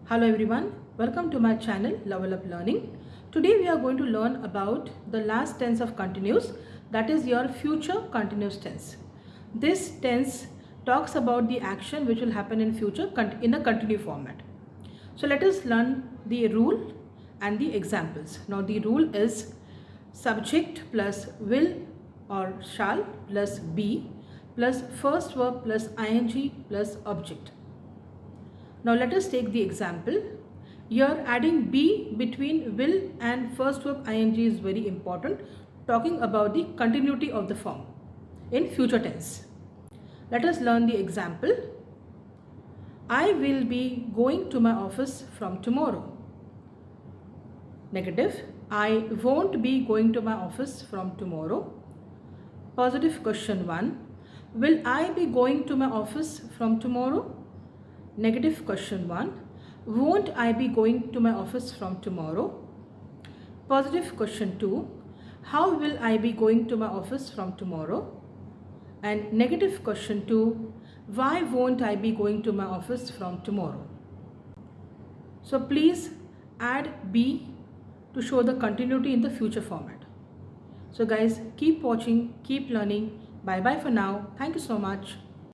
Hello everyone, welcome to my channel Level Up Learning. Today we are going to learn about the last tense of continuous, that is your future continuous tense. This tense talks about the action which will happen in future in a continue format. So let us learn the rule and the examples. Now the rule is subject plus will or shall plus be plus first verb plus ing plus object. Now let us take the example. Here adding be between will and first verb ing is very important, talking about the continuity of the form in future tense. Let us learn the example. I will be going to my office from tomorrow. Negative. I won't be going to my office from tomorrow. Positive question 1. Will I be going to my office from tomorrow? Negative question 1. Won't I be going to my office from tomorrow? Positive question 2. How will I be going to my office from tomorrow? And negative question 2. Why won't I be going to my office from tomorrow? So please add be to show the continuity in the future format. So guys, keep watching, keep learning. Bye bye for now. Thank you so much.